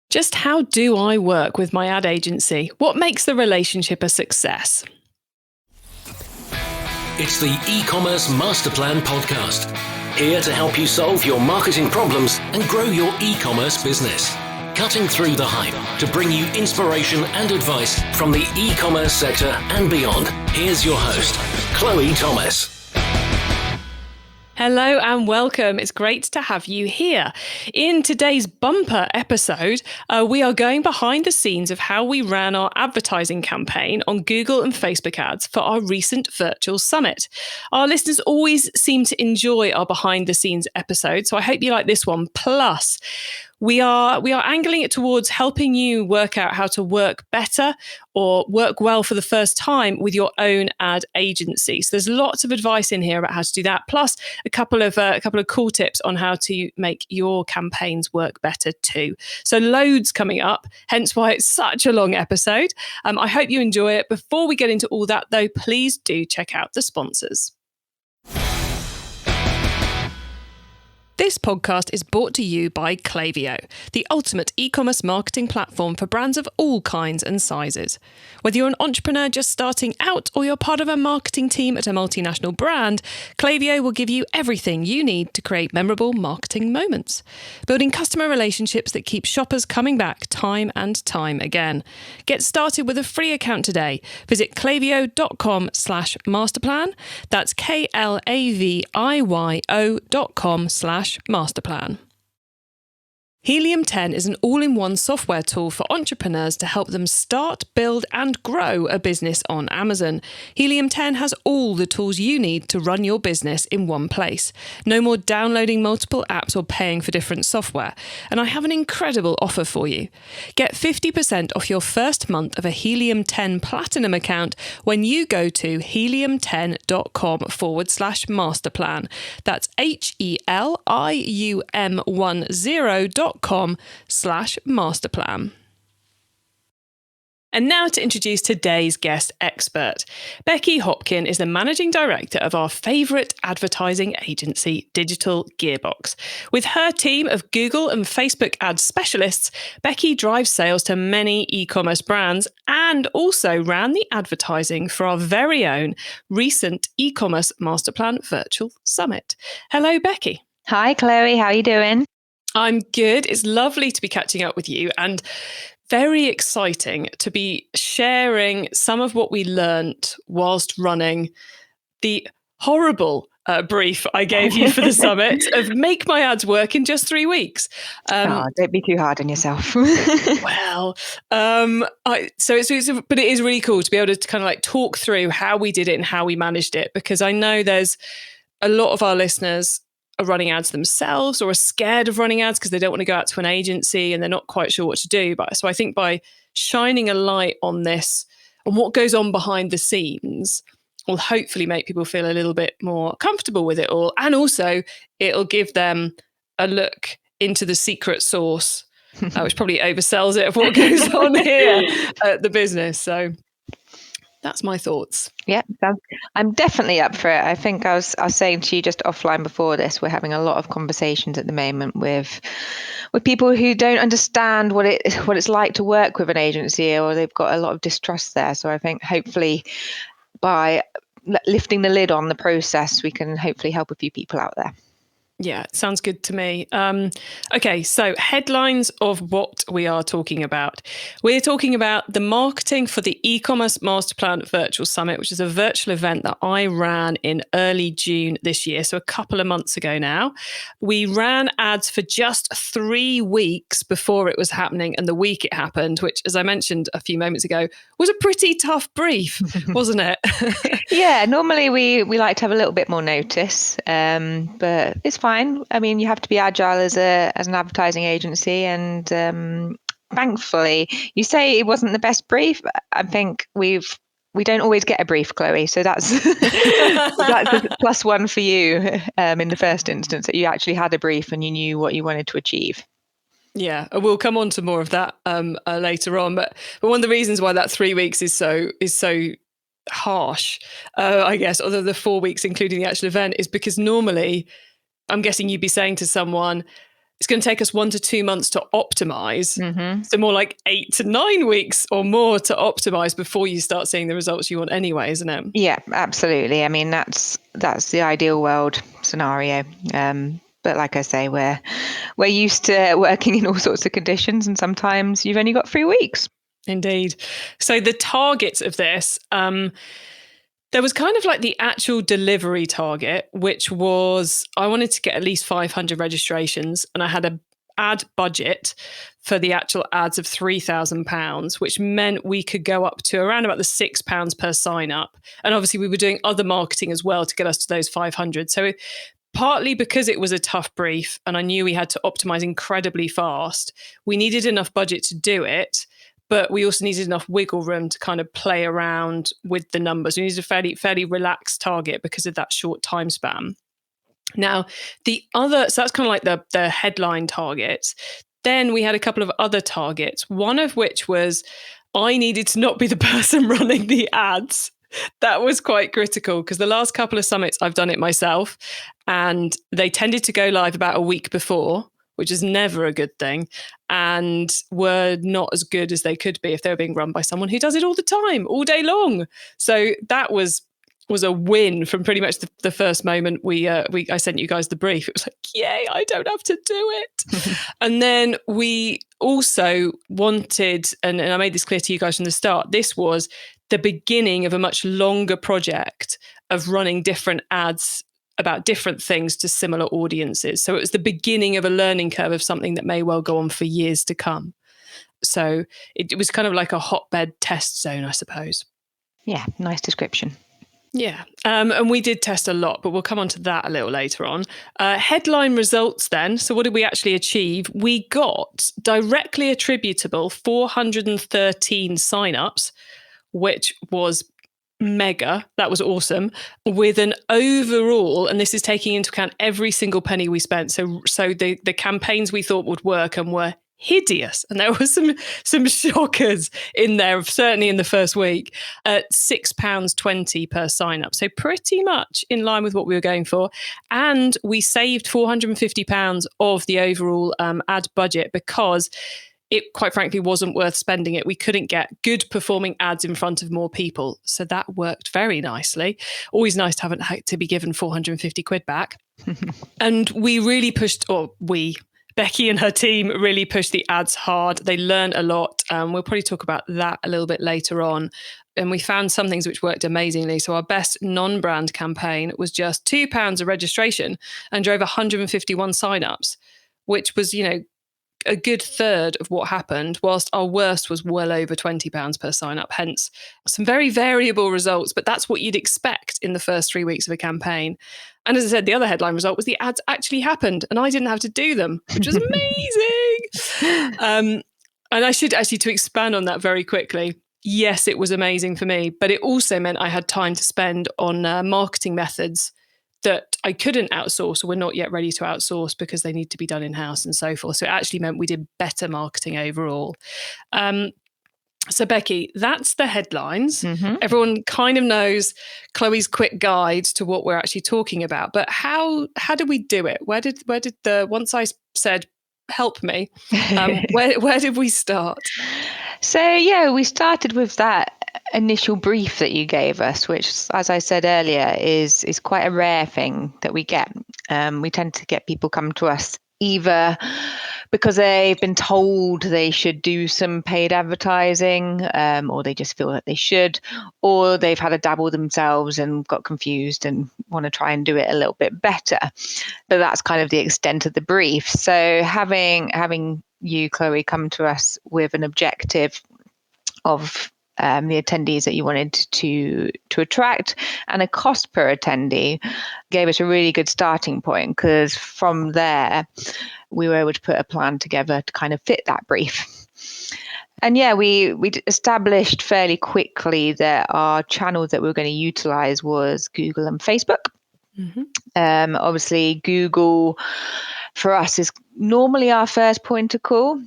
Just how do I work with my ad agency? What makes the relationship a success? It's the e-commerce master plan podcast. Here to help you solve your marketing problems and grow your e-commerce business. Cutting through the hype to bring you inspiration and advice from the e-commerce sector and beyond. Here's your host, Chloe Thomas. Hello and welcome. It's great to have you here. In today's bumper episode, we are going behind the scenes of how we ran our advertising campaign on Google and Facebook ads for our recent virtual summit. Our listeners always seem to enjoy our behind the scenes episodes, so I hope you like this one. Plus, we are angling it towards helping you work out how to work better or work well for the first time with your own ad agency. So there's lots of advice in here about how to do that, plus a couple of cool tips on how to make your campaigns work better too. So loads coming up, hence why it's such a long episode. I hope you enjoy it. Before we get into all that though, please do check out the sponsors. This podcast is brought to you by Klaviyo, the ultimate e-commerce marketing platform for brands of all kinds and sizes. Whether you're an entrepreneur just starting out or you're part of a marketing team at a multinational brand, Klaviyo will give you everything you need to create memorable marketing moments, building customer relationships that keep shoppers coming back time and time again. Get started with a free account today. Visit klaviyo.com/masterplan. That's KLAVIYO.com/masterplan. Helium 10 is an all-in-one software tool for entrepreneurs to help them start, build and grow a business on Amazon. Helium 10 has all the tools you need to run your business in one place. No more downloading multiple apps or paying for different software. And I have an incredible offer for you. Get 50% off your first month of a Helium 10 Platinum account when you go to helium10.com/masterplan. That's helium10.com/masterplan. And now to introduce today's guest expert. Becky Hopkin is the managing director of our favourite advertising agency, Digital Gearbox. With her team of Google and Facebook ad specialists, Becky drives sales to many e-commerce brands and also ran the advertising for our very own recent e-commerce masterplan virtual summit. Hello, Becky. Hi, Chloe. How are you doing? I'm good. It's lovely to be catching up with you and very exciting to be sharing some of what we learnt whilst running the horrible brief I gave you for the summit of make my ads work in just 3 weeks. Don't be too hard on yourself. But it is really cool to be able to kind of like talk through how we did it and how we managed it, because I know there's a lot of our listeners are running ads themselves or are scared of running ads because they don't want to go out to an agency and they're not quite sure what to do. So I think by shining a light on this, on what goes on behind the scenes, will hopefully make people feel a little bit more comfortable with it all. And also it'll give them a look into the secret sauce, which probably oversells it, of what goes on here at the business. So that's my thoughts. Yeah, I'm definitely up for it. I think I was saying to you just offline before this, we're having a lot of conversations at the moment with people who don't understand what it's like to work with an agency, or they've got a lot of distrust there. So I think hopefully by lifting the lid on the process, we can hopefully help a few people out there. Yeah, sounds good to me. Okay, so headlines of what we are talking about. We're talking about the marketing for the e-commerce masterplan virtual summit, which is a virtual event that I ran in early June this year, so a couple of months ago now. We ran ads for just 3 weeks before it was happening, and the week it happened, which, as I mentioned a few moments ago, was a pretty tough brief, wasn't it? Yeah, normally we like to have a little bit more notice, but it's fine. I mean, you have to be agile as an advertising agency, and thankfully, you say it wasn't the best brief. I think we don't always get a brief, Chloe. So that's that's a +1 for you in the first instance, that you actually had a brief and you knew what you wanted to achieve. Yeah, we'll come on to more of that later on. But one of the reasons why that 3 weeks is so harsh, I guess, other than the 4 weeks including the actual event, is because normally, I'm guessing you'd be saying to someone, it's going to take us 1 to 2 months to optimize. Mm-hmm. So more like 8 to 9 weeks or more to optimize before you start seeing the results you want anyway, isn't it? Yeah, absolutely. I mean, that's the ideal world scenario. But like I say, we're used to working in all sorts of conditions, and sometimes you've only got 3 weeks. Indeed. So the targets of this, there was kind of like the actual delivery target, which was I wanted to get at least 500 registrations, and I had a ad budget for the actual ads of £3,000, which meant we could go up to around about the £6 per sign up. And obviously we were doing other marketing as well to get us to those 500. So partly because it was a tough brief and I knew we had to optimize incredibly fast, we needed enough budget to do it. But we also needed enough wiggle room to kind of play around with the numbers. We needed a fairly relaxed target because of that short time span. Now, so that's kind of like the headline targets. Then we had a couple of other targets, one of which was I needed to not be the person running the ads. That was quite critical because the last couple of summits I've done it myself, and they tended to go live about a week before, which is never a good thing, and were not as good as they could be if they were being run by someone who does it all the time, all day long. So that was a win from pretty much the first moment I sent you guys the brief. It was like, yay, I don't have to do it. And then we also wanted, and I made this clear to you guys from the start, this was the beginning of a much longer project of running different ads about different things to similar audiences. So it was the beginning of a learning curve of something that may well go on for years to come. So it was kind of like a hotbed test zone, I suppose. Yeah, nice description. Yeah, and we did test a lot, but we'll come on to that a little later on. Headline results then. So what did we actually achieve? We got directly attributable 413 signups, which was mega. That was awesome. With an overall, and this is taking into account every single penny we spent. So the campaigns we thought would work and were hideous, and there were some shockers in there, certainly in the first week, at £6.20 per sign up. So pretty much in line with what we were going for. And we saved £450 of the overall ad budget because it quite frankly wasn't worth spending it. We couldn't get good performing ads in front of more people. So that worked very nicely. Always nice to have to be given 450 quid back. And we really pushed, Becky and her team really pushed the ads hard. They learned a lot. We'll probably talk about that a little bit later on. And we found some things which worked amazingly. So our best non-brand campaign was just £2 a registration and drove 151 signups, which was, a good third of what happened, whilst our worst was well over £20 per sign up. Hence some very variable results, but that's what you'd expect in the first 3 weeks of a campaign. And as I said, the other headline result was the ads actually happened and I didn't have to do them, which was amazing. And I should actually, to expand on that very quickly, yes, it was amazing for me, but it also meant I had time to spend on marketing methods that I couldn't outsource or were not yet ready to outsource because they need to be done in-house and so forth. So it actually meant we did better marketing overall. So Becky, that's the headlines. Mm-hmm. Everyone kind of knows Chloe's quick guide to what we're actually talking about. But how did we do it? Where did once I said, help me, where did we start? So yeah, we started with that initial brief that you gave us, which, as I said earlier, is quite a rare thing that we get. We tend to get people come to us either because they've been told they should do some paid advertising, or they just feel that they should, or they've had a dabble themselves and got confused and want to try and do it a little bit better. But that's kind of the extent of the brief. So having you, Chloe, come to us with an objective of the attendees that you wanted to attract and a cost per attendee gave us a really good starting point, because from there we were able to put a plan together to kind of fit that brief. And yeah, we established fairly quickly that our channels that we were going to utilize was Google and Facebook. Mm-hmm. Obviously, Google for us is normally our first point of call,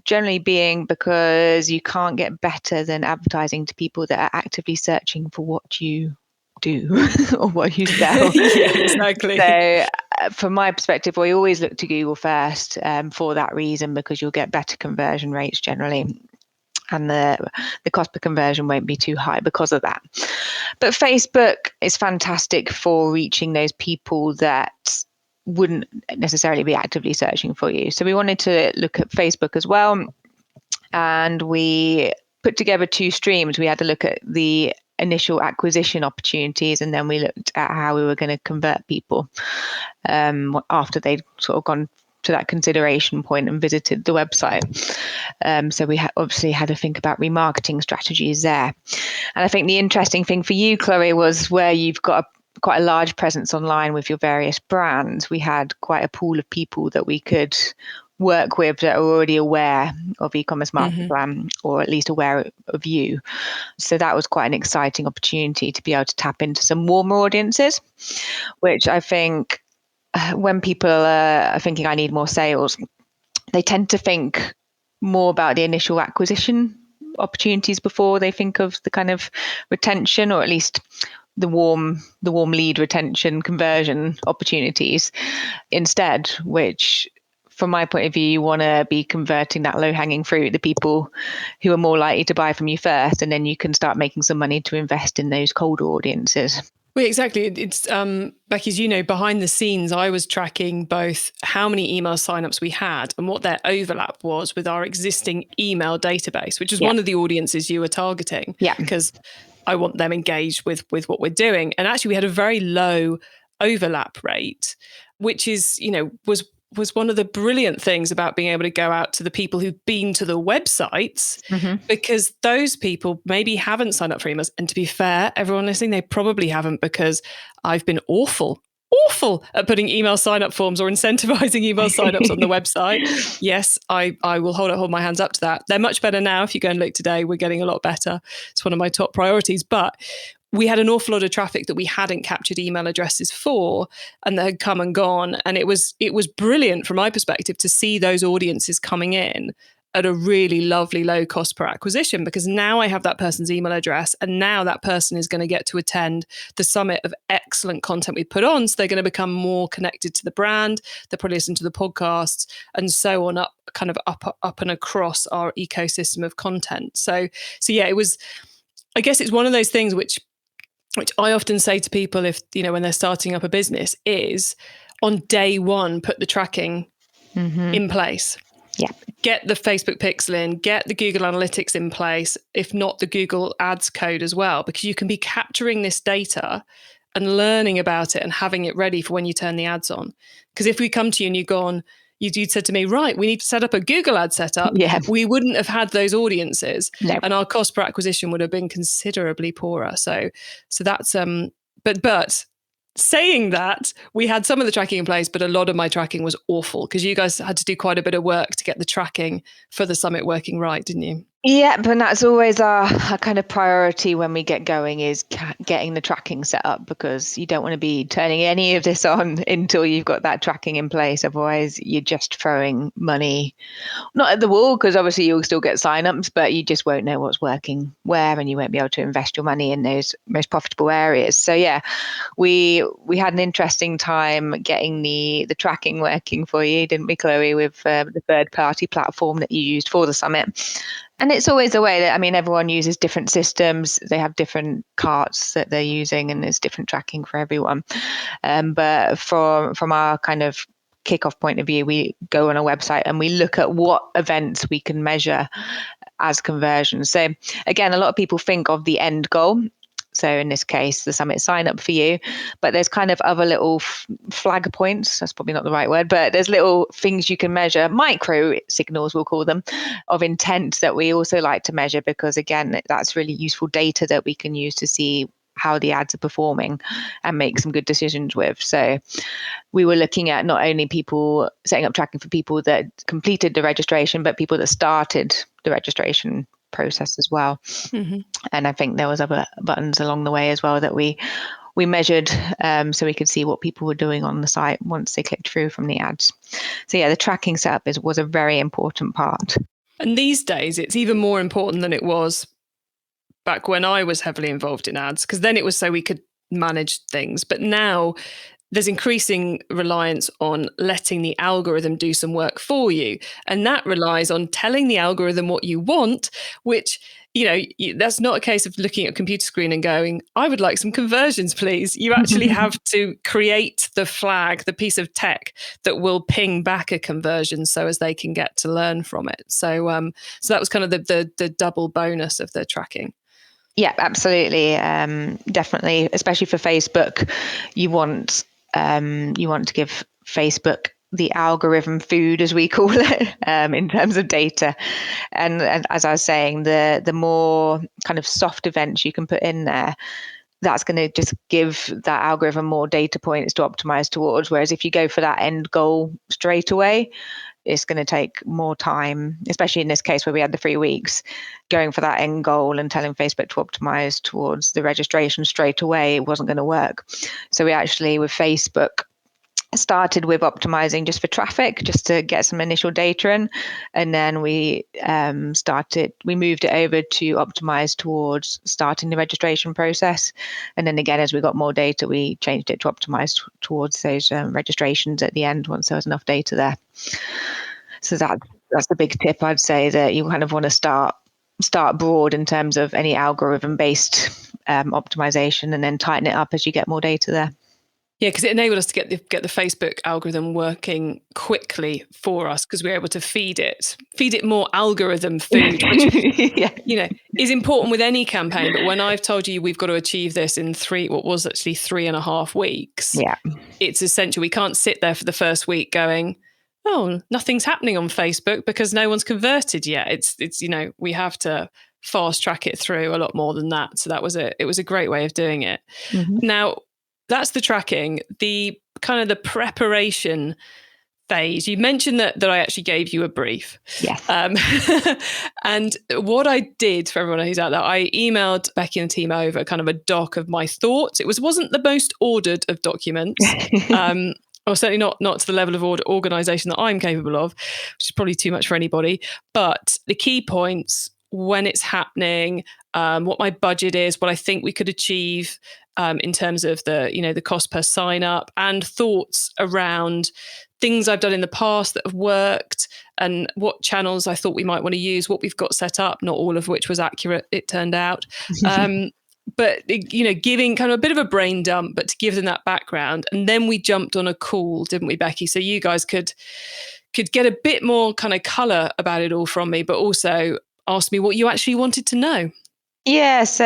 generally being because you can't get better than advertising to people that are actively searching for what you do or what you sell. Yeah, exactly. So from my perspective, we always look to Google first for that reason, because you'll get better conversion rates generally. And the cost per conversion won't be too high because of that. But Facebook is fantastic for reaching those people that wouldn't necessarily be actively searching for you. So we wanted to look at Facebook as well. And we put together 2 streams. We had to look at the initial acquisition opportunities, and then we looked at how we were going to convert people after they'd sort of gone to that consideration point and visited the website. So we obviously had to think about remarketing strategies there. And I think the interesting thing for you, Chloe, was where you've got quite a large presence online with your various brands. We had quite a pool of people that we could work with that are already aware of e-commerce master plan, or at least aware of you. So that was quite an exciting opportunity to be able to tap into some warmer audiences, which I think when people are thinking I need more sales, they tend to think more about the initial acquisition opportunities before they think of the kind of retention, or at least the warm lead retention conversion opportunities instead, which from my point of view, you want to be converting that low-hanging fruit, the people who are more likely to buy from you first, and then you can start making some money to invest in those cold audiences. Well, exactly. It's Becky, as you know, behind the scenes, I was tracking both how many email signups we had and what their overlap was with our existing email database, which is one of the audiences you were targeting. Yeah. Because I want them engaged with what we're doing. And actually, we had a very low overlap rate, which is, was one of the brilliant things about being able to go out to the people who've been to the websites, because those people maybe haven't signed up for emails. And to be fair, everyone listening, they probably haven't, because I've been awful at putting email sign-up forms or incentivizing email sign-ups on the website. Yes, I will hold my hands up to that. They're much better now. If you go and look today, we're getting a lot better. It's one of my top priorities. But we had an awful lot of traffic that we hadn't captured email addresses for, and that had come and gone. And it was brilliant from my perspective to see those audiences coming in at a really lovely low cost per acquisition, because now I have that person's email address, and now that person is going to get to attend the summit of excellent content we put on. So they're going to become more connected to the brand. They'll probably listen to the podcasts and so on, up and across our ecosystem of content. So yeah, it was, I guess it's one of those things which I often say to people, if, when they're starting up a business, is on day one, put the tracking in place. Yeah. Get the Facebook pixel in, get the Google Analytics in place, if not the Google Ads code as well, because you can be capturing this data and learning about it and having it ready for when you turn the ads on. Because if we come to you and you'd said to me, right, we need to set up a Google ad setup. Yeah. We wouldn't have had those audiences, No. and our cost per acquisition would have been considerably poorer. So that's but saying that, we had some of the tracking in place, but a lot of my tracking was awful, because you guys had to do quite a bit of work to get the tracking for the summit working right, didn't you? Yeah, but that's always our kind of priority when we get going, is getting the tracking set up, because you don't want to be turning any of this on until you've got that tracking in place. Otherwise, you're just throwing money, not at the wall, because obviously you'll still get signups, but you just won't know what's working where, and you won't be able to invest your money in those most profitable areas. So yeah, we had an interesting time getting the tracking working for you, didn't we, Chloe, with the third-party platform that you used for the summit. And it's always the way that, everyone uses different systems. They have different carts that they're using, and there's different tracking for everyone. But from our kind of kickoff point of view, we go on a website and we look at what events we can measure as conversions. So again, a lot of people think of the end goal. So in this case, the summit sign up for you, but there's kind of other little flag points. That's probably not the right word, but there's little things you can measure, micro signals, we'll call them, of intent that we also like to measure, because again, that's really useful data that we can use to see how the ads are performing and make some good decisions with. So we were looking at not only people setting up tracking for people that completed the registration, but people that started the registration process as well. And I think there was other buttons along the way as well that we measured, so we could see what people were doing on the site once they clicked through from the ads. So yeah, the tracking setup was a very important part. And these days, it's even more important than it was back when I was heavily involved in ads, because then it was so we could manage things. But now there's increasing reliance on letting the algorithm do some work for you. And that relies on telling the algorithm what you want, which, that's not a case of looking at a computer screen and going, I would like some conversions, please. You actually have to create the flag, the piece of tech that will ping back a conversion so as they can get to learn from it. So that was kind of the double bonus of the tracking. Yeah, absolutely. Definitely, especially for Facebook, you want to give Facebook the algorithm food, as we call it, in terms of data. And as I was saying, the more kind of soft events you can put in there, that's going to just give that algorithm more data points to optimize towards. Whereas if you go for that end goal straight away, it's going to take more time, especially in this case where we had the 3 weeks, going for that end goal and telling Facebook to optimize towards the registration straight away. It wasn't going to work. So we actually, with Facebook, started with optimizing just for traffic, just to get some initial data in, and then we moved it over to optimize towards starting the registration process, and then again, as we got more data, we changed it to optimize towards those registrations at the end once there was enough data there. So that's the big tip, I'd say, that you kind of want to start broad in terms of any algorithm based optimization, and then tighten it up as you get more data there. Yeah, because it enabled us to get the Facebook algorithm working quickly for us, because we were able to feed it more algorithm food, which yeah. Is important with any campaign. But when I've told you we've got to achieve this in 3.5 weeks, yeah, it's essential. We can't sit there for the first week going, oh, nothing's happening on Facebook because no one's converted yet. It's we have to fast track it through a lot more than that. So it was a great way of doing it. Mm-hmm. Now, that's the tracking. The kind of the preparation phase. You mentioned that I actually gave you a brief. Yes. And what I did, for everyone who's out there, I emailed Becky and the team over kind of a doc of my thoughts. It wasn't the most ordered of documents. Or certainly not to the level of organisation that I'm capable of, which is probably too much for anybody. But the key points, when it's happening, what my budget is, what I think we could achieve in terms of the cost per sign up, and thoughts around things I've done in the past that have worked, and what channels I thought we might want to use, what we've got set up, not all of which was accurate, it turned out. But, giving kind of a bit of a brain dump, but to give them that background. And then we jumped on a call, didn't we, Becky? So you guys could get a bit more kind of colour about it all from me, but also ask me what you actually wanted to know. Yeah, so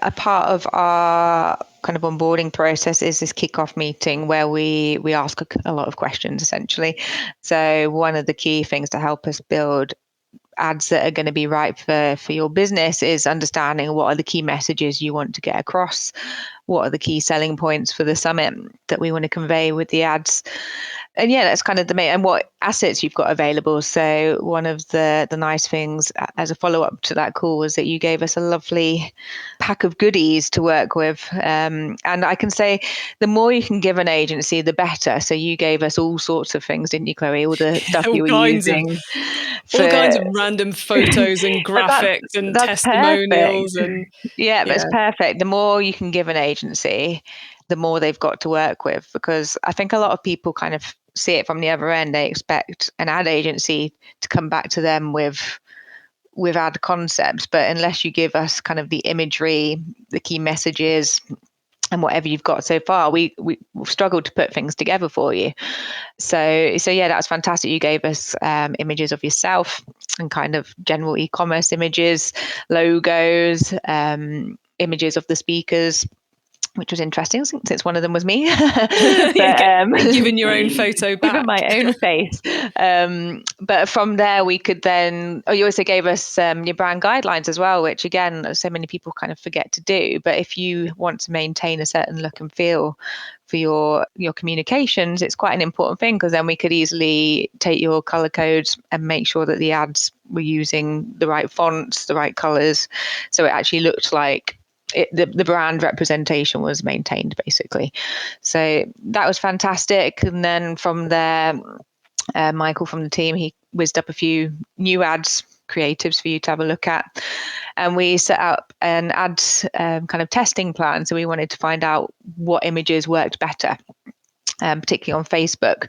a part of our kind of onboarding process is this kickoff meeting where we ask a lot of questions, essentially. So one of the key things to help us build ads that are going to be right for your business is understanding what are the key messages you want to get across, what are the key selling points for the summit that we want to convey with the ads. And yeah, that's kind of the main, and what assets you've got available. So one of the nice things as a follow-up to that call was that you gave us a lovely pack of goodies to work with. And I can say the more you can give an agency, the better. So you gave us all sorts of things, didn't you, Chloe? All the stuff you were using. All kinds of random photos and graphics and that's testimonials. Perfect. That's perfect. The more you can give an agency, the more they've got to work with, because I think a lot of people kind of see it from the other end. They expect an ad agency to come back to them with ad concepts, but unless you give us kind of the imagery, the key messages, and whatever you've got so far, we've struggled to put things together for you. So yeah, that's fantastic. You gave us images of yourself and kind of general e-commerce images, logos, images of the speakers, which was interesting since one of them was me. Given your own photo back. Given my own face. But from there, we could then, you also gave us your brand guidelines as well, which again, so many people kind of forget to do. But if you want to maintain a certain look and feel for your communications, it's quite an important thing, because then we could easily take your color codes and make sure that the ads were using the right fonts, the right colors. So it actually looked like the brand representation was maintained, basically. So that was fantastic. And then from there, Michael from the team, he whizzed up a few new ads, creatives for you to have a look at. and we set up an ad kind of testing plan. So we wanted to find out what images worked better. Particularly on Facebook,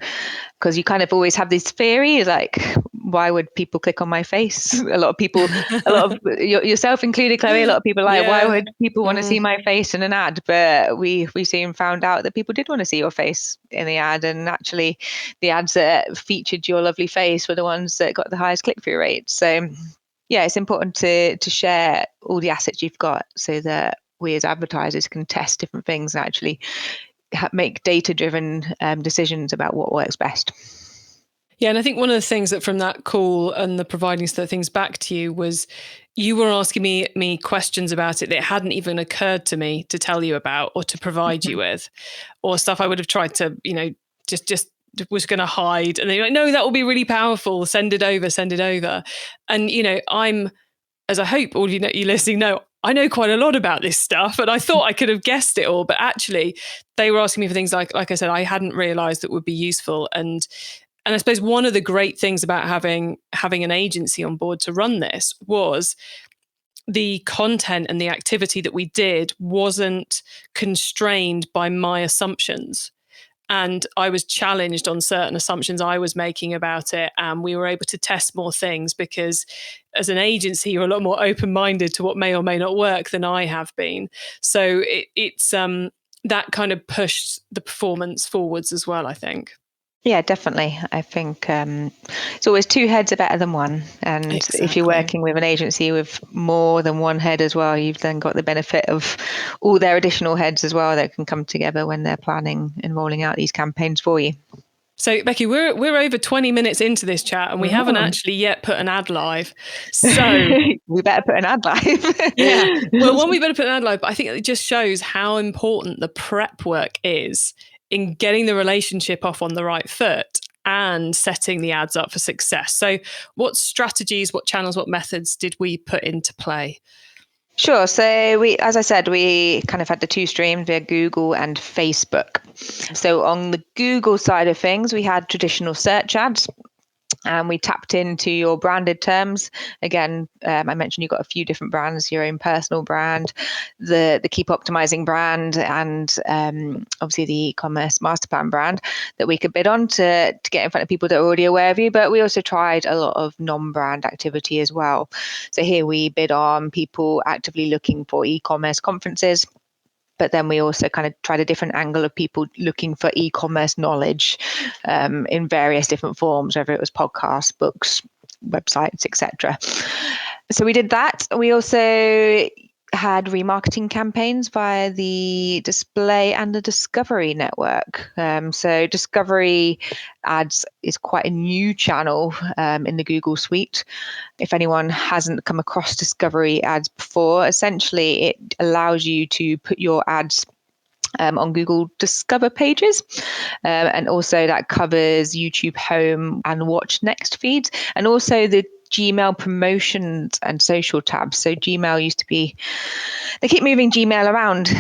because you kind of always have this theory, like, why would people click on my face? A lot of people, yourself included, Chloe, a lot of people are like, why would people want to see my face in an ad? But we soon found out that people did want to see your face in the ad, and actually the ads that featured your lovely face were the ones that got the highest click-through rate. So yeah, it's important to share all the assets you've got so that we as advertisers can test different things and actually make data-driven decisions about what works best. Yeah, and I think one of the things that from that call and the providing things back to you was you were asking me questions about it that hadn't even occurred to me to tell you about or to provide you with, or stuff I would have tried to, just was going to hide. And then you're like, no, that will be really powerful. Send it over. And, I'm, as I hope all you listening know, I know quite a lot about this stuff, and I thought I could have guessed it all, but actually they were asking me for things like I said, I hadn't realized that would be useful. And I suppose one of the great things about having an agency on board to run this was the content and the activity that we did wasn't constrained by my assumptions. And I was challenged on certain assumptions I was making about it. And we were able to test more things because as an agency, you're a lot more open-minded to what may or may not work than I have been. So it's that kind of pushed the performance forwards as well, I think. Yeah, definitely. I think it's always two heads are better than one. And Exactly. If you're working with an agency with more than one head as well, you've then got the benefit of all their additional heads as well that can come together when they're planning and rolling out these campaigns for you. So, Becky, we're over 20 minutes into this chat and we haven't actually yet put an ad live. So we better put an ad live. Yeah. Well, one, we better put an ad live, but I think it just shows how important the prep work is in getting the relationship off on the right foot and setting the ads up for success. So what strategies, what channels, what methods did we put into play? Sure. So as I said, we kind of had the two streams via Google and Facebook. So on the Google side of things, we had traditional search ads. And we tapped into your branded terms. Again, I mentioned you've got a few different brands, your own personal brand, the Keep Optimizing brand, and obviously the e-commerce master plan brand that we could bid on to get in front of people that are already aware of you. But we also tried a lot of non-brand activity as well. So here we bid on people actively looking for e-commerce conferences. But then we also kind of tried a different angle of people looking for e-commerce knowledge in various different forms, whether it was podcasts, books, websites, etc. So we did that. We also had remarketing campaigns via the Display and the Discovery network. So Discovery ads is quite a new channel in the Google suite. If anyone hasn't come across Discovery ads before, essentially it allows you to put your ads on Google Discover pages. And also that covers YouTube Home and Watch Next feeds, and also the Gmail promotions and social tabs. So Gmail used to be, they keep moving Gmail around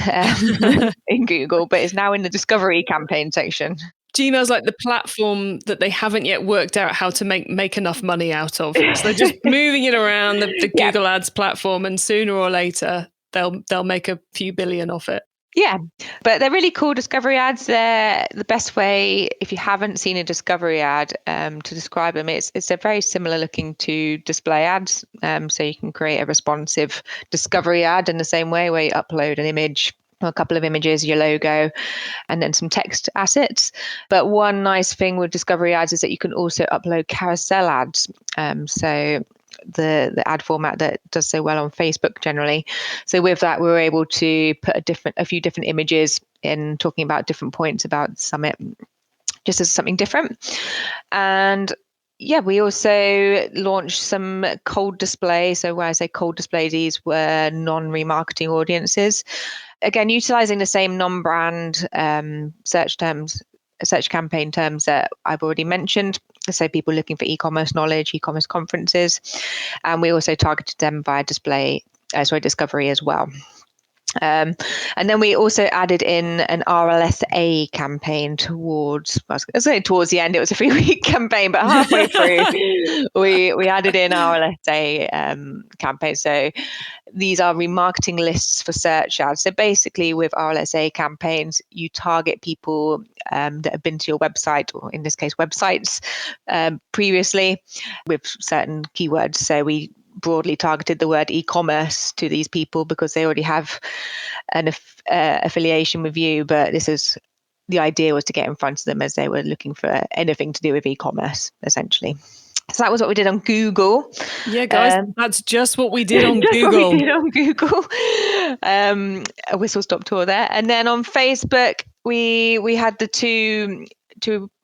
in Google, but it's now in the Discovery campaign section. Gmail's like the platform that they haven't yet worked out how to make enough money out of. So they're just moving it around the Google Ads platform, and sooner or later they'll make a few billion off it. Yeah, but they're really cool Discovery ads. They're the best way, if you haven't seen a Discovery ad, to describe them. It's a very similar looking to display ads. So you can create a responsive Discovery ad in the same way where you upload an image, a couple of images, your logo, and then some text assets. But one nice thing with Discovery ads is that you can also upload carousel ads. So the ad format that does so well on Facebook generally. So with that, we were able to put a few different images in, talking about different points about the summit, just as something different. And yeah, we also launched some cold display. So when I say cold display, these were non-remarketing audiences. Again, utilizing the same non-brand search campaign terms that I've already mentioned. So people looking for e-commerce knowledge, e-commerce conferences. And we also targeted them via Discovery as well. And then we also added in an RLSA campaign towards the end. It was a 3-week campaign, but halfway through, we added in RLSA campaign. So these are remarketing lists for search ads. So basically, with RLSA campaigns, you target people that have been to your website, or in this case, websites previously, with certain keywords. So we broadly targeted the word e-commerce to these people because they already have an affiliation with you, but the idea was to get in front of them as they were looking for anything to do with e-commerce, essentially. So that was what we did on Google. Yeah, guys, that's just what we did on Google. A whistle-stop tour there. And then on Facebook, we had the two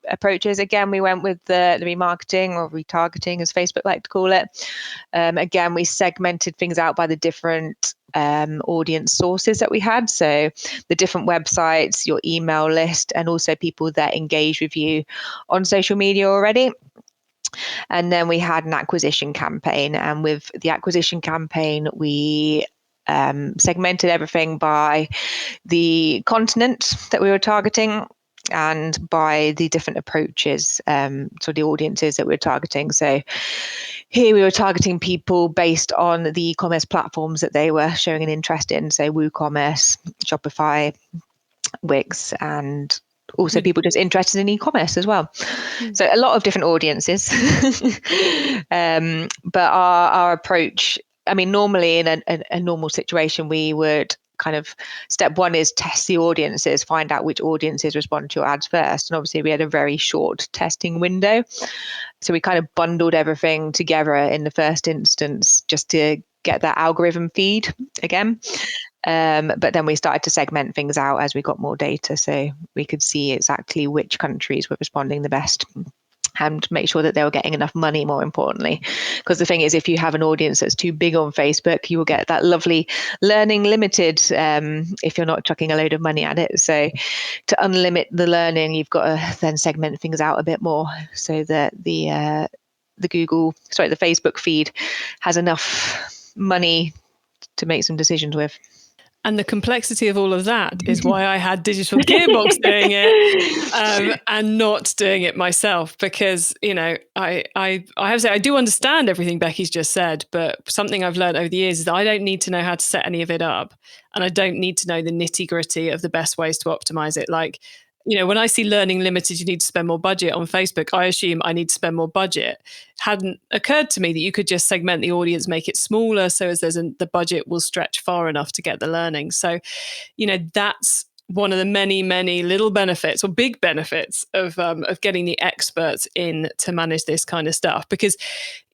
approaches. Again, we went with the remarketing, or retargeting, as Facebook like to call it. Again, we segmented things out by the different audience sources that we had. So the different websites, your email list, and also people that engage with you on social media already. And then we had an acquisition campaign. And with the acquisition campaign, we segmented everything by the continent that we were targeting and by the different approaches, so the audiences that we were targeting. So here we were targeting people based on the e-commerce platforms that they were showing an interest in, so WooCommerce, Shopify, Wix, and also people just interested in e-commerce as well. So a lot of different audiences. But our approach, I mean, normally in a normal situation, we would kind of, step one is test the audiences, find out which audiences respond to your ads first. And obviously we had a very short testing window. So we kind of bundled everything together in the first instance just to get that algorithm feed again. But then we started to segment things out as we got more data, so we could see exactly which countries were responding the best and make sure that they were getting enough money, more importantly. Because the thing is, if you have an audience that's too big on Facebook, you will get that lovely learning limited if you're not chucking a load of money at it. So to unlimit the learning, you've got to then segment things out a bit more so that the Facebook feed has enough money to make some decisions with. And the complexity of all of that is why I had Digital Gearbox doing it and not doing it myself, because, you know, I have to say, I do understand everything Becky's just said, but something I've learned over the years is that I don't need to know how to set any of it up. And I don't need to know the nitty gritty of the best ways to optimize it. Like, you know, when I see learning limited, you need to spend more budget on Facebook, I assume I need to spend more budget. It hadn't occurred to me that you could just segment the audience, make it smaller, so as the budget will stretch far enough to get the learning. So, you know, that's one of the many, many little benefits or big benefits of getting the experts in to manage this kind of stuff. Because,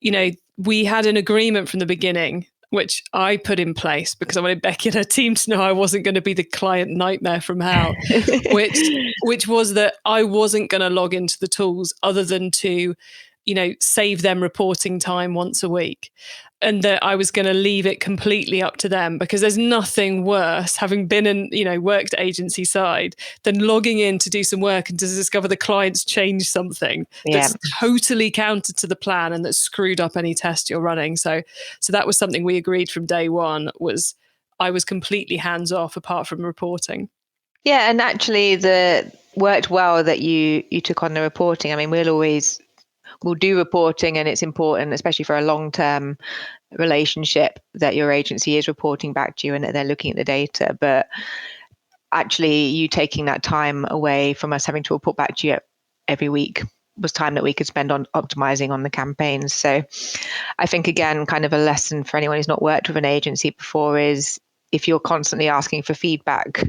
you know, we had an agreement from the beginning, which I put in place because I wanted Becky and her team to know I wasn't going to be the client nightmare from hell, which was that I wasn't going to log into the tools other than to, you know, save them reporting time once a week. And that I was going to leave it completely up to them, because there's nothing worse, having been in, you know, worked agency side, than logging in to do some work and to discover the client's changed something that's totally counter to the plan and that screwed up any test you're running. So that was something we agreed from day one, was I was completely hands off apart from reporting. Yeah, and actually worked well that you took on the reporting. I mean, we'll do reporting, and it's important, especially for a long-term relationship, that your agency is reporting back to you and that they're looking at the data. But actually, you taking that time away from us having to report back to you every week was time that we could spend on optimizing on the campaigns. So I think, again, kind of a lesson for anyone who's not worked with an agency before is, if you're constantly asking for feedback,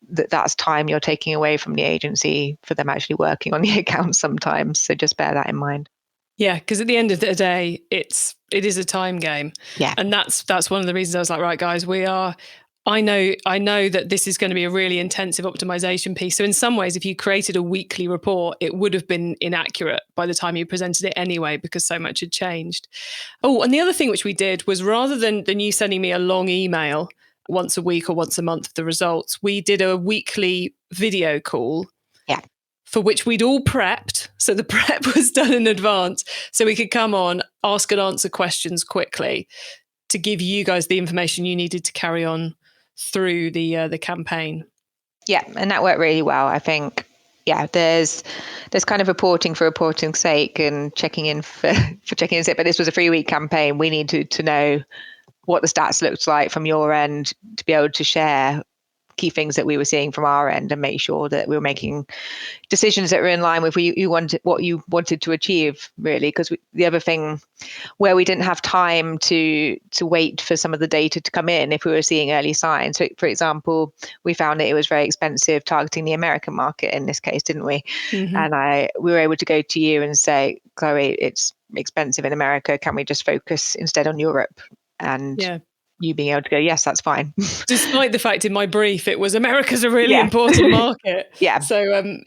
that's time you're taking away from the agency for them actually working on the account sometimes. So just bear that in mind. Yeah, because at the end of the day, it is a time game. Yeah. And that's one of the reasons I was like, right, guys, I know that this is going to be a really intensive optimization piece. So in some ways, if you created a weekly report, it would have been inaccurate by the time you presented it anyway, because so much had changed. Oh, and the other thing which we did was, rather than you sending me a long email once a week or once a month of the results, we did a weekly video call. Yeah. For which we'd all prepped. So the prep was done in advance, so we could come on, ask and answer questions quickly to give you guys the information you needed to carry on through the campaign. Yeah, and that worked really well. I think, yeah, there's kind of reporting for reporting's sake and checking in for checking in's sake. But this was a 3-week campaign. We needed to know what the stats looked like from your end to be able to share key things that we were seeing from our end and make sure that we were making decisions that were in line with what you wanted to achieve, really. Because the other thing where we didn't have time to wait for some of the data to come in if we were seeing early signs. So, for example, we found that it was very expensive targeting the American market in this case, didn't we? Mm-hmm. And we were able to go to you and say, Chloe, it's expensive in America. Can we just focus instead on Europe? And you being able to go, yes, that's fine. Despite the fact in my brief, it was America's a really important market. Yeah. So,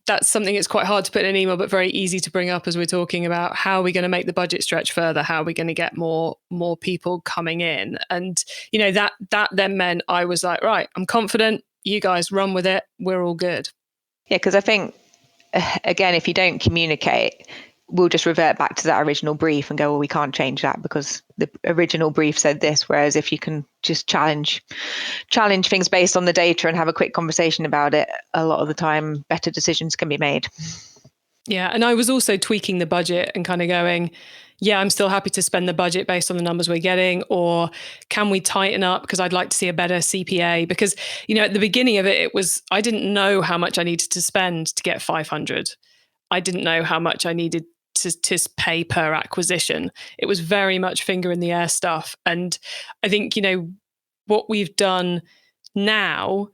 that's something that's quite hard to put in an email, but very easy to bring up as we're talking about how are we going to make the budget stretch further? How are we going to get more people coming in? And, that then meant I was like, right, I'm confident. You guys run with it. We're all good. Yeah, because I think, again, if you don't communicate, we'll just revert back to that original brief and go, well, we can't change that because the original brief said this. Whereas if you can just challenge things based on the data and have a quick conversation about it, a lot of the time better decisions can be made. Yeah. And I was also tweaking the budget and kind of going, yeah, I'm still happy to spend the budget based on the numbers we're getting, or can we tighten up because I'd like to see a better CPA? Because, at the beginning of it was, I didn't know how much I needed to spend to get 500. I didn't know how much I needed to pay per acquisition. It was very much finger in the air stuff. And I think, what we've done now,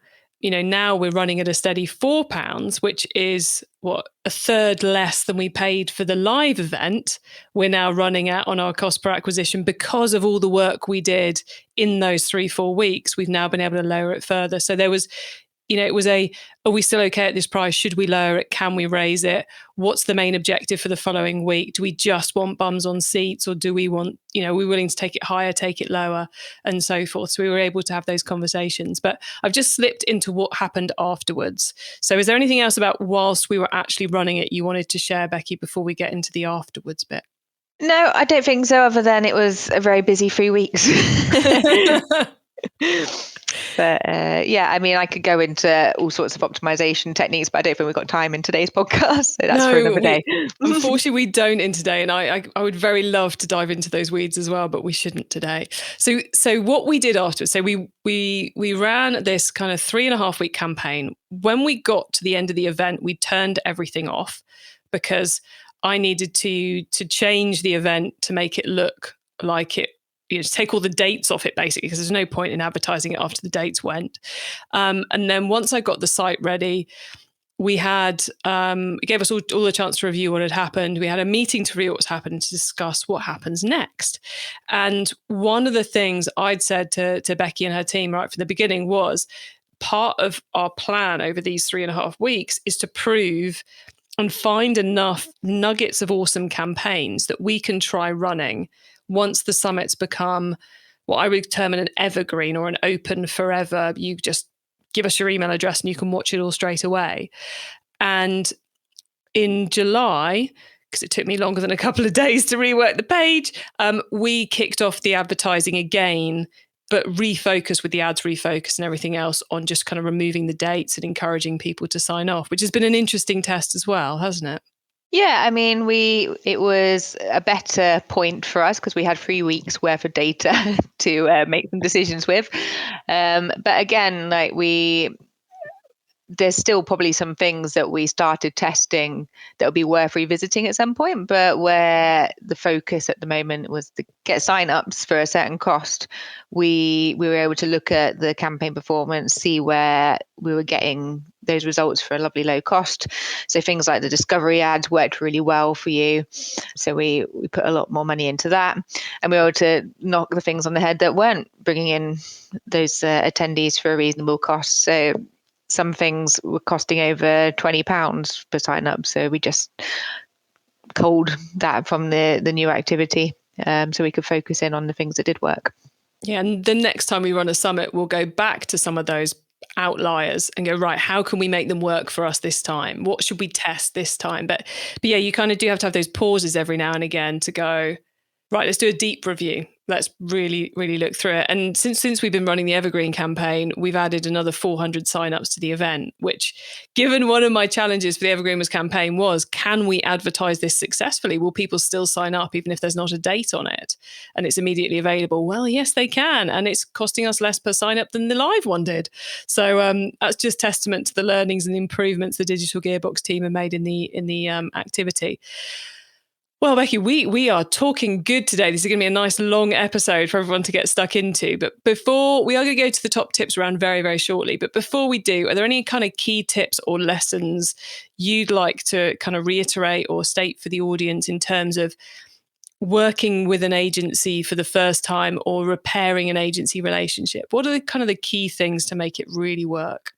now we're running at a steady £4, which is a third less than we paid for the live event. We're now running out on our cost per acquisition because of all the work we did in those 3-4 weeks. We've now been able to lower it further. So there was, it was are we still okay at this price? Should we lower it? Can we raise it? What's the main objective for the following week? Do we just want bums on seats, or do we want, are we willing to take it higher, take it lower, and so forth? So we were able to have those conversations. But I've just slipped into what happened afterwards. So is there anything else about whilst we were actually running it you wanted to share, Becky, before we get into the afterwards bit? No, I don't think so, other than it was a very busy 3 weeks. But I could go into all sorts of optimization techniques, but I don't think we've got time in today's podcast. So that's for another day. Unfortunately, we don't in today. And I would very love to dive into those weeds as well, but we shouldn't today. So what we did afterwards, so we ran this kind of 3.5 week campaign. When we got to the end of the event, we turned everything off because I needed to change the event to make it look like it, to take all the dates off it basically, because there's no point in advertising it after the dates went. And then once I got the site ready, we had, it gave us all the chance to review what had happened. We had a meeting to review what's happened, to discuss what happens next. And one of the things I'd said to Becky and her team right from the beginning was, part of our plan over these 3.5 weeks is to prove and find enough nuggets of awesome campaigns that we can try running once the summits become what I would term an evergreen or an open forever. You just give us your email address and you can watch it all straight away. And in July, because it took me longer than a couple of days to rework the page, we kicked off the advertising again, but refocused with the ads refocus and everything else on just kind of removing the dates and encouraging people to sign off, which has been an interesting test as well, hasn't it? Yeah, I mean, it was a better point for us because we had 3 weeks worth of data to make some decisions with. But again, there's still probably some things that we started testing that would be worth revisiting at some point, but where the focus at the moment was to get sign-ups for a certain cost, we were able to look at the campaign performance, see where we were getting those results for a lovely low cost. So things like the discovery ads worked really well for you. So we put a lot more money into that, and we were able to knock the things on the head that weren't bringing in those attendees for a reasonable cost. So some things were costing over £20 per sign up. So we just culled that from the new activity, so we could focus in on the things that did work. Yeah, and the next time we run a summit, we'll go back to some of those outliers and go, right, how can we make them work for us this time? What should we test this time? But yeah, you kind of do have to have those pauses every now and again to go, right, let's do a deep review. let's really, really look through it. And since we've been running the Evergreen campaign, we've added another 400 signups to the event, which, given one of my challenges for the Evergreeners campaign was, can we advertise this successfully? Will people still sign up even if there's not a date on it and it's immediately available? Well, yes, they can. And it's costing us less per sign up than the live one did. So that's just testament to the learnings and the improvements the Digital Gearbox team have made in the activity. Well, Becky, we are talking good today. This is going to be a nice long episode for everyone to get stuck into. But before, we are going to go to the top tips round very, very shortly. But before we do, are there any kind of key tips or lessons you'd like to kind of reiterate or state for the audience in terms of working with an agency for the first time or repairing an agency relationship? What are the key things to make it really work?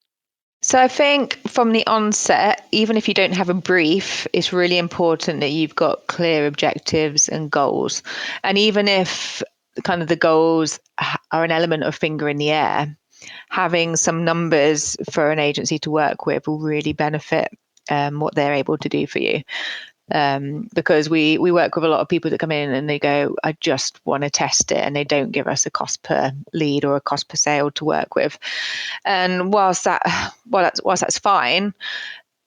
So I think from the onset, even if you don't have a brief, it's really important that you've got clear objectives and goals. And even if kind of the goals are an element of finger in the air, having some numbers for an agency to work with will really benefit what they're able to do for you. Because we work with a lot of people that come in and they go, I just want to test it, and they don't give us a cost per lead or a cost per sale to work with. And whilst that's fine,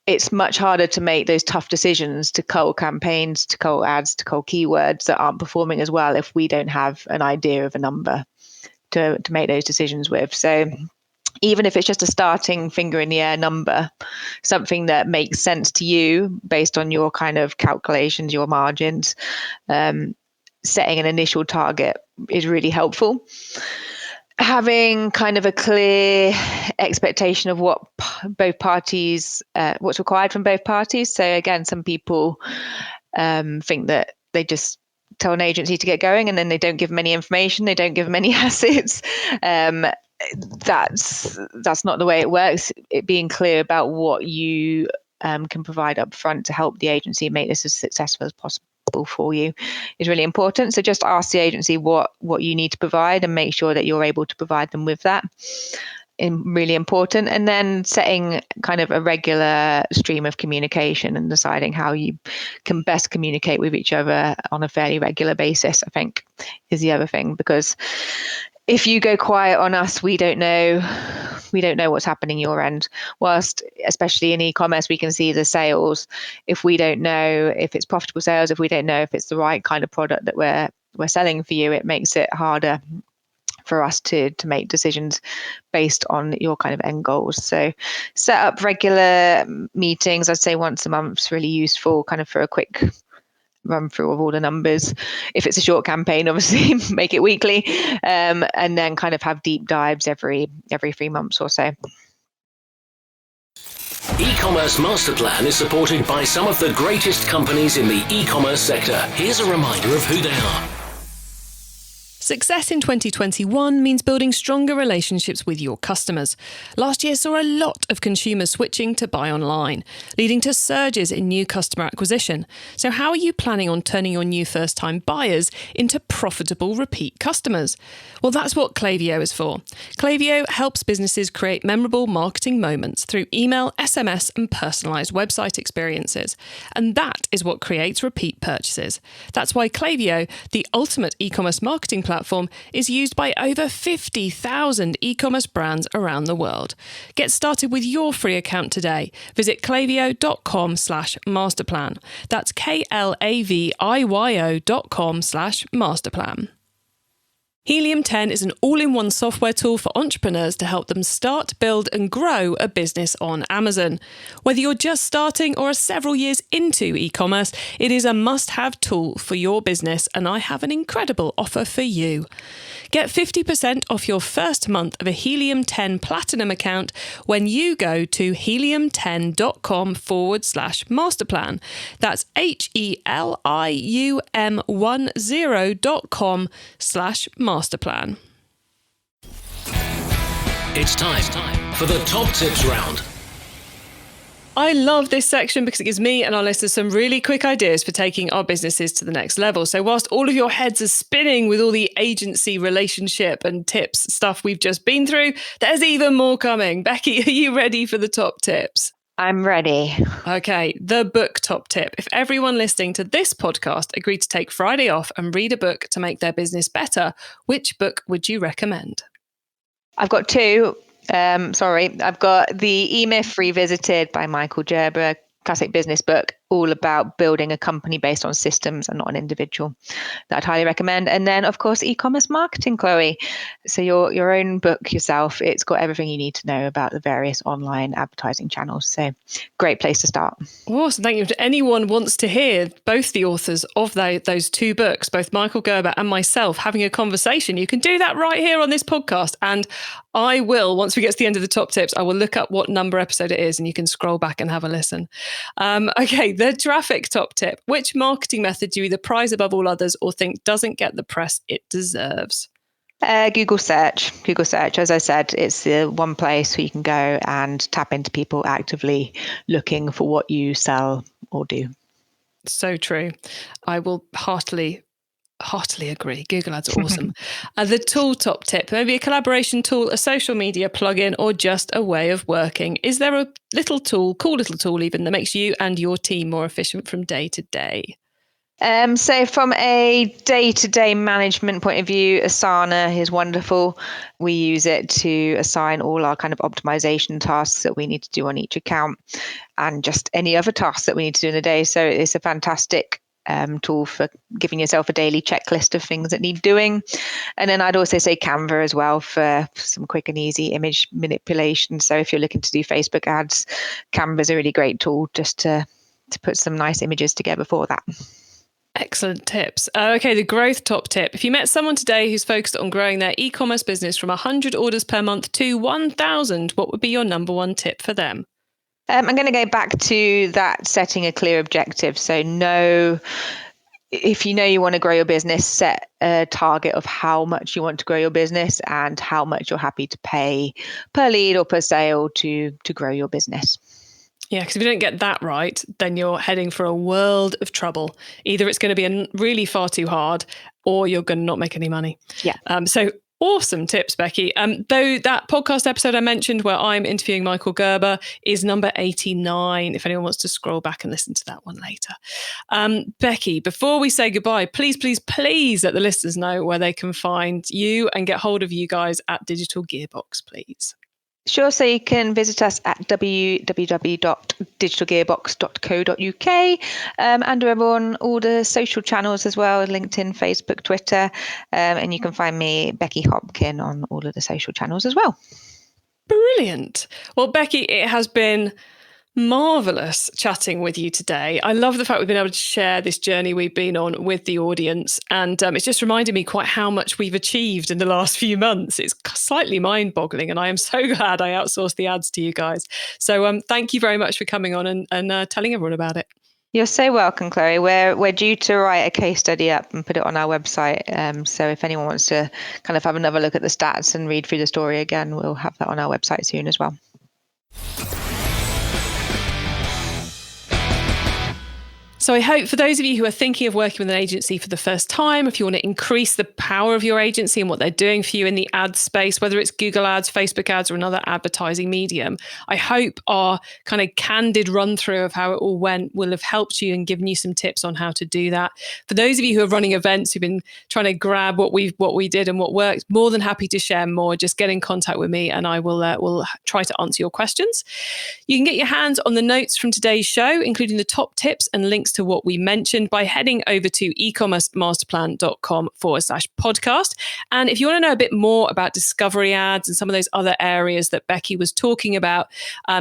it's much harder to make those tough decisions to cull campaigns, to cull ads, to cull keywords that aren't performing as well if we don't have an idea of a number to make those decisions with. So even if it's just a starting finger in the air number, something that makes sense to you based on your kind of calculations, your margins, setting an initial target is really helpful. Having kind of a clear expectation of what both parties, what's required from both parties. So again, some people think that they just tell an agency to get going and then they don't give them any information, they don't give them any assets. That's not the way it works. It being clear about what you can provide up front to help the agency make this as successful as possible for you is really important. So just ask the agency what you need to provide and make sure that you're able to provide them with that. Really important. And then setting kind of a regular stream of communication and deciding how you can best communicate with each other on a fairly regular basis, I think, is the other thing. Because if you go quiet on us, we don't know what's happening your end. Whilst, especially in e-commerce, we can see the sales. If we don't know if it's profitable sales, if we don't know if it's the right kind of product that we're selling for you, it makes it harder for us to make decisions based on your kind of end goals. So set up regular meetings. I'd say once a month is really useful, kind of for a quick run through of all the numbers. If it's a short campaign, obviously make it weekly, and then kind of have deep dives every 3 months or so. E-commerce Master Plan is supported by some of the greatest companies in the e-commerce sector. Here's a reminder of who they are. Success in 2021 means building stronger relationships with your customers. Last year saw a lot of consumers switching to buy online, leading to surges in new customer acquisition. So how are you planning on turning your new first-time buyers into profitable repeat customers? Well, that's what Klaviyo is for. Klaviyo helps businesses create memorable marketing moments through email, SMS, and personalised website experiences. And that is what creates repeat purchases. That's why Klaviyo, the ultimate e-commerce marketing platform, is used by over 50,000 e-commerce brands around the world. Get started with your free account today. Visit klaviyo.com/masterplan. That's KLAVIYO.com/masterplan. Helium 10 is an all-in-one software tool for entrepreneurs to help them start, build and grow a business on Amazon. Whether you're just starting or are several years into e-commerce, it is a must-have tool for your business, and I have an incredible offer for you. Get 50% off your first month of a Helium 10 Platinum account when you go to helium10.com/masterplan. That's helium10.com/masterplan. It's time for the top tips round. I love this section because it gives me and our listeners some really quick ideas for taking our businesses to the next level. So whilst all of your heads are spinning with all the agency relationship and tips stuff we've just been through, there's even more coming. Becky, are you ready for the top tips? I'm ready. Okay, the book top tip. If everyone listening to this podcast agreed to take Friday off and read a book to make their business better, which book would you recommend? I've got two. I've got the E-Myth Revisited by Michael Gerber, classic business book, all about building a company based on systems and not an individual. That I'd highly recommend. And then, of course, E-commerce Marketing, Chloe. So your own book yourself. It's got everything you need to know about the various online advertising channels. So great place to start. Awesome. Thank you. If anyone wants to hear both the authors of those two books, both Michael Gerber and myself, having a conversation, you can do that right here on this podcast. And I will, once we get to the end of the top tips, I will look up what number episode it is and you can scroll back and have a listen. Okay, the traffic top tip. Which marketing method do you either prize above all others or think doesn't get the press it deserves? Google search. As I said, it's the one place where you can go and tap into people actively looking for what you sell or do. So true. I will heartily agree. Google Ads are awesome. The tool top tip, maybe a collaboration tool, a social media plugin, or just a way of working. Is there a little tool, cool little tool even, that makes you and your team more efficient from day to day? So from a day-to-day management point of view, Asana is wonderful. We use it to assign all our kind of optimization tasks that we need to do on each account and just any other tasks that we need to do in the day. So it's a fantastic tool for giving yourself a daily checklist of things that need doing. And then I'd also say Canva as well for some quick and easy image manipulation. So if you're looking to do Facebook ads, Canva is a really great tool just to put some nice images together for that. Excellent tips. Okay, the growth top tip. If you met someone today who's focused on growing their e-commerce business from 100 orders per month to 1,000, what would be your number one tip for them? I'm going to go back to that setting a clear objective. So if you know you want to grow your business, set a target of how much you want to grow your business and how much you're happy to pay per lead or per sale to grow your business. Yeah, because if you don't get that right, then you're heading for a world of trouble. Either it's going to be really far too hard or you're going to not make any money. Yeah. So awesome tips, Becky. Though that podcast episode I mentioned where I'm interviewing Michael Gerber is number 89, if anyone wants to scroll back and listen to that one later. Becky, before we say goodbye, please let the listeners know where they can find you and get hold of you guys at Digital Gearbox, please. Sure. So you can visit us at www.digitalgearbox.co.uk and we're on all the social channels as well, LinkedIn, Facebook, Twitter. And you can find me, Becky Hopkin, on all of the social channels as well. Brilliant. Well, Becky, it has been marvelous chatting with you today. I love the fact we've been able to share this journey we've been on with the audience. And it's just reminded me quite how much we've achieved in the last few months. It's slightly mind-boggling. And I am so glad I outsourced the ads to you guys. So thank you very much for coming on and telling everyone about it. You're so welcome, Chloe. We're due to write a case study up and put it on our website. So if anyone wants to kind of have another look at the stats and read through the story again, we'll have that on our website soon as well. So I hope for those of you who are thinking of working with an agency for the first time, if you want to increase the power of your agency and what they're doing for you in the ad space, whether it's Google ads, Facebook ads, or another advertising medium, I hope our kind of candid run through of how it all went will have helped you and given you some tips on how to do that. For those of you who are running events, who've been trying to grab what we did and what worked, more than happy to share more. Just get in contact with me and I will try to answer your questions. You can get your hands on the notes from today's show, including the top tips and links to what we mentioned by heading over to ecommercemasterplan.com/podcast. And if you want to know a bit more about discovery ads and some of those other areas that Becky was talking about,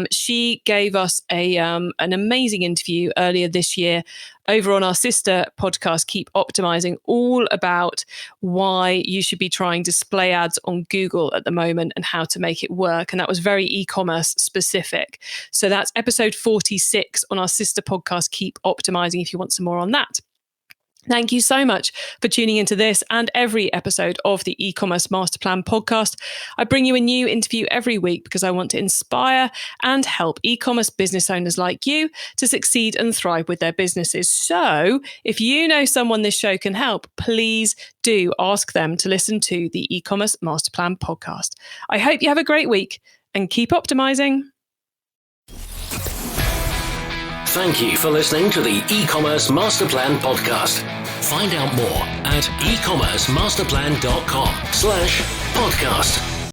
she gave us an amazing interview earlier this year over on our sister podcast, Keep Optimizing, all about why you should be trying display ads on Google at the moment and how to make it work. And that was very e-commerce specific. So that's episode 46 on our sister podcast, Keep Optimizing, if you want some more on that. Thank you so much for tuning into this and every episode of the E-commerce Master Plan podcast. I bring you a new interview every week because I want to inspire and help e-commerce business owners like you to succeed and thrive with their businesses. So if you know someone this show can help, please do ask them to listen to the E-commerce Master Plan podcast. I hope you have a great week and keep optimizing. Thank you for listening to the E-commerce Master Plan podcast. Find out more at ecommercemasterplan.com/podcast.